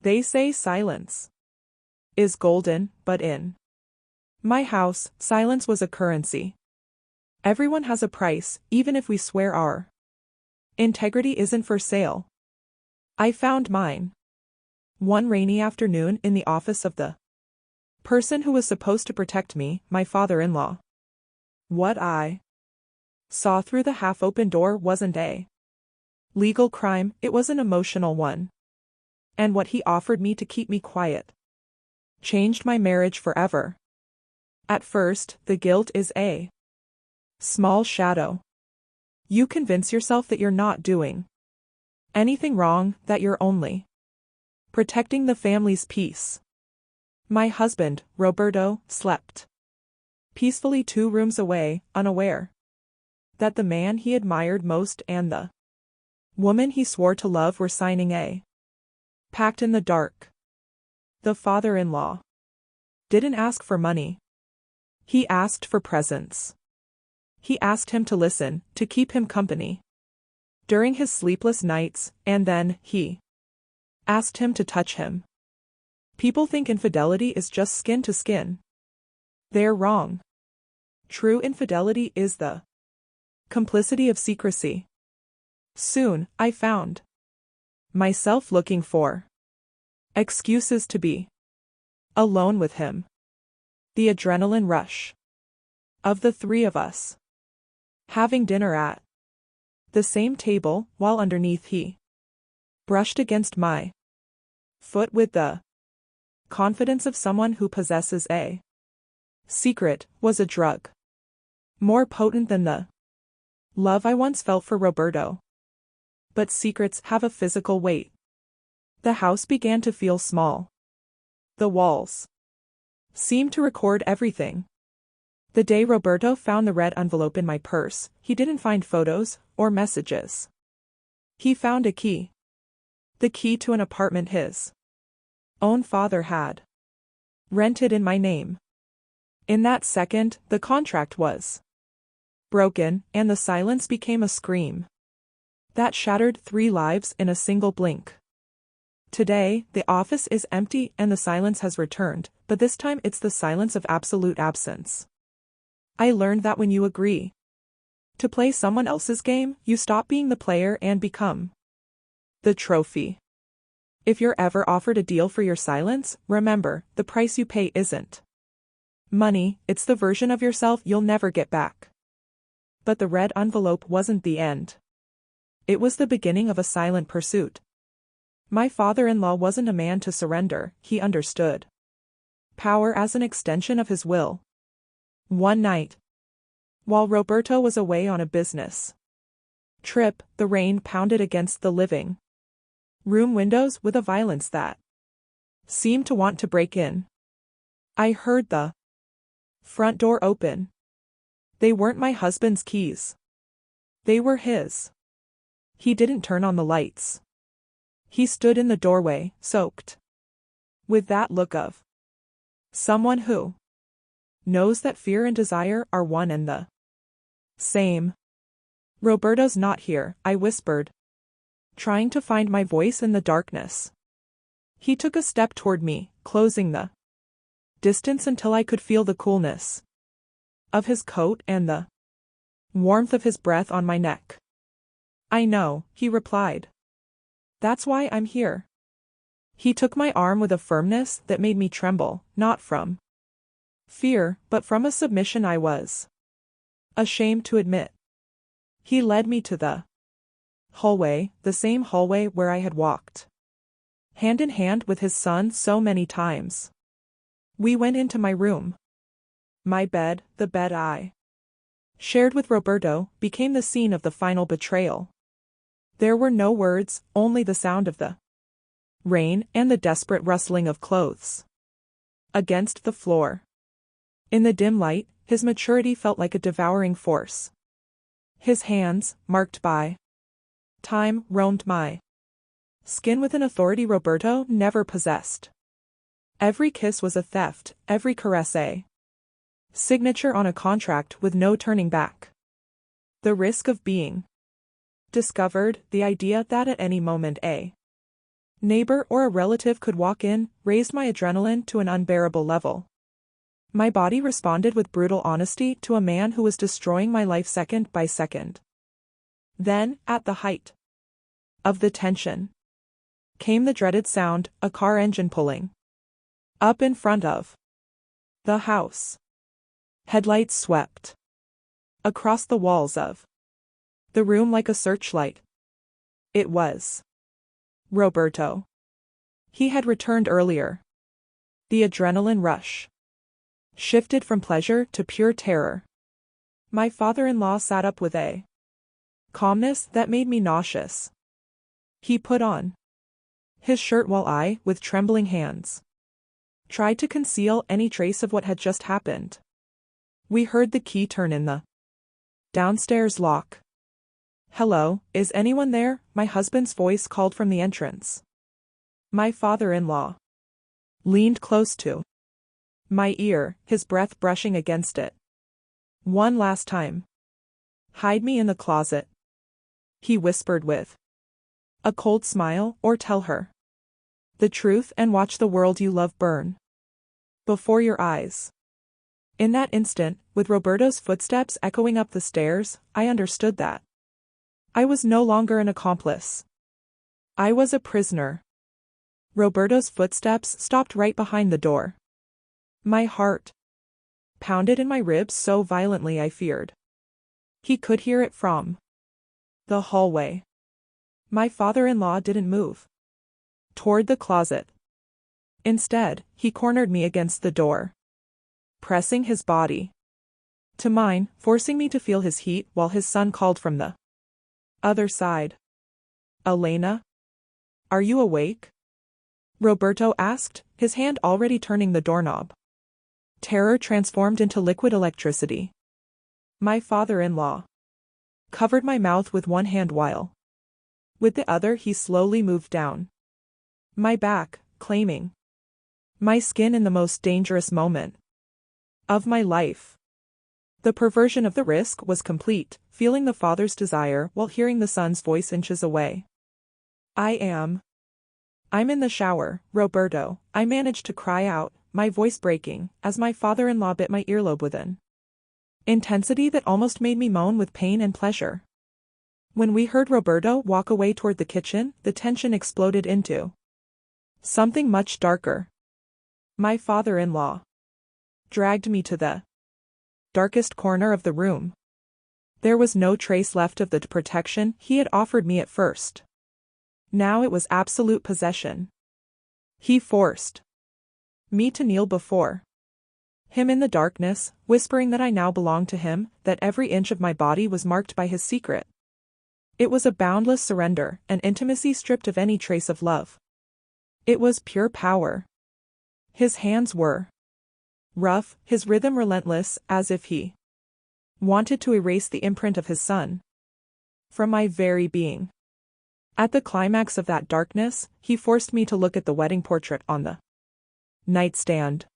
They say silence is golden, but in my house, silence was a currency. Everyone has a price, even if we swear our integrity isn't for sale. I found mine one rainy afternoon in the office of the person who was supposed to protect me, my father-in-law. What I saw through the half-open door wasn't a legal crime, it was an emotional one. And what he offered me to keep me quiet changed my marriage forever. At first, the guilt is a small shadow. You convince yourself that you're not doing anything wrong, that you're only protecting the family's peace. My husband, Roberto, slept peacefully 2 rooms away, unaware that the man he admired most and the woman he swore to love were signing a pact in the dark. The father-in-law didn't ask for money. He asked for presence. He asked him to listen, to keep him company during his sleepless nights, and then he asked him to touch him. People think infidelity is just skin to skin. They're wrong. True infidelity is the complicity of secrecy. Soon, I found myself looking for excuses to be alone with him. The adrenaline rush of the 3 of us having dinner at the same table, while underneath he brushed against my foot with the confidence of someone who possesses a secret, was a drug more potent than the love I once felt for Roberto. But secrets have a physical weight. The house began to feel small. The walls seemed to record everything. The day Roberto found the red envelope in my purse, he didn't find photos or messages. He found a key. The key to an apartment his own father had rented in my name. In that second, the contract was broken, and the silence became a scream that shattered 3 lives in a single blink. Today, the office is empty and the silence has returned, but this time it's the silence of absolute absence. I learned that when you agree to play someone else's game, you stop being the player and become the trophy. If you're ever offered a deal for your silence, remember, the price you pay isn't money, it's the version of yourself you'll never get back. But the red envelope wasn't the end. It was the beginning of a silent pursuit. My father-in-law wasn't a man to surrender, he understood power as an extension of his will. One night, while Roberto was away on a business trip, the rain pounded against the living room windows with a violence that seemed to want to break in. I heard the front door open. They weren't my husband's keys. They were his. He didn't turn on the lights. He stood in the doorway, soaked with that look of someone who knows that fear and desire are one and the same. Roberto's not here, I whispered, trying to find my voice in the darkness. He took a step toward me, closing the distance until I could feel the coolness of his coat and the warmth of his breath on my neck. I know, he replied. That's why I'm here. He took my arm with a firmness that made me tremble, not from fear, but from a submission I was ashamed to admit. He led me to the hallway, the same hallway where I had walked hand in hand with his son so many times. We went into my room. My bed, the bed I shared with Roberto, became the scene of the final betrayal. There were no words, only the sound of the rain and the desperate rustling of clothes against the floor. In the dim light, his maturity felt like a devouring force. His hands, marked by time, roamed my skin with an authority Roberto never possessed. Every kiss was a theft, every caress a signature on a contract with no turning back. The risk of being discovered, the idea that at any moment a neighbor or a relative could walk in, raised my adrenaline to an unbearable level. My body responded with brutal honesty to a man who was destroying my life second by second. Then, at the height of the tension, came the dreaded sound, a car engine pulling up in front of the house. Headlights swept across the walls of the room like a searchlight. It was Roberto. He had returned earlier. The adrenaline rush shifted from pleasure to pure terror. My father-in-law sat up with a calmness that made me nauseous. He put on his shirt while I, with trembling hands, tried to conceal any trace of what had just happened. We heard the key turn in the downstairs lock. "Hello, is anyone there?" my husband's voice called from the entrance. My father-in-law leaned close to my ear, his breath brushing against it. "One last time. Hide me in the closet," he whispered with a cold smile, "or tell her the truth and watch the world you love burn before your eyes." In that instant, with Roberto's footsteps echoing up the stairs, I understood that I was no longer an accomplice. I was a prisoner. Roberto's footsteps stopped right behind the door. My heart pounded in my ribs so violently I feared he could hear it from the hallway. My father-in-law didn't move toward the closet. Instead, he cornered me against the door, pressing his body to mine, forcing me to feel his heat while his son called from the other side. "Elena? Are you awake?" Roberto asked, his hand already turning the doorknob. Terror transformed into liquid electricity. My father-in-law covered my mouth with one hand while with the other he slowly moved down my back, claiming my skin in the most dangerous moment of my life. The perversion of the risk was complete, feeling the father's desire while hearing the son's voice inches away. I'm in the shower, Roberto," I managed to cry out, my voice breaking, as my father-in-law bit my earlobe with an intensity that almost made me moan with pain and pleasure. When we heard Roberto walk away toward the kitchen, the tension exploded into something much darker. My father-in-law dragged me to the darkest corner of the room. There was no trace left of the protection he had offered me at first. Now it was absolute possession. He forced me to kneel before him in the darkness, whispering that I now belonged to him, that every inch of my body was marked by his secret. It was a boundless surrender, an intimacy stripped of any trace of love. It was pure power. His hands were rough, his rhythm relentless, as if he wanted to erase the imprint of his son from my very being. At the climax of that darkness, he forced me to look at the wedding portrait on the nightstand.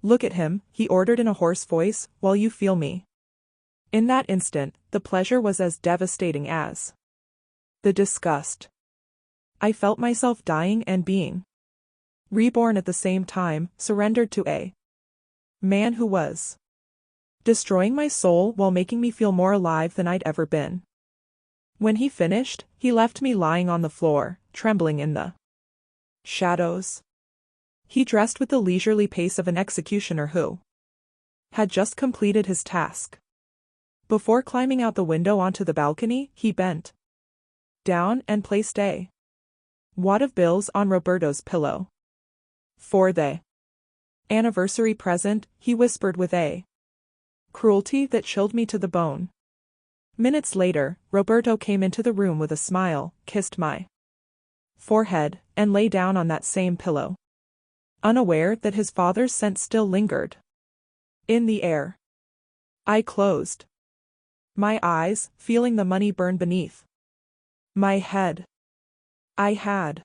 "Look at him," he ordered in a hoarse voice, "while you feel me." In that instant, the pleasure was as devastating as the disgust. I felt myself dying and being reborn at the same time, surrendered to a man who was destroying my soul while making me feel more alive than I'd ever been. When he finished, he left me lying on the floor, trembling in the shadows. He dressed with the leisurely pace of an executioner who had just completed his task. Before climbing out the window onto the balcony, he bent down and placed a wad of bills on Roberto's pillow. "For the anniversary present," he whispered with a cruelty that chilled me to the bone. Minutes later, Roberto came into the room with a smile, kissed my forehead, and lay down on that same pillow, unaware that his father's scent still lingered in the air. I closed my eyes, feeling the money burn beneath my head. I had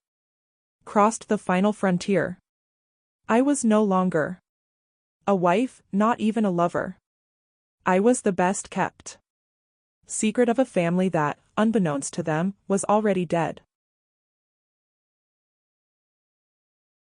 crossed the final frontier. I was no longer a wife, not even a lover. I was the best kept secret of a family that, unbeknownst to them, was already dead.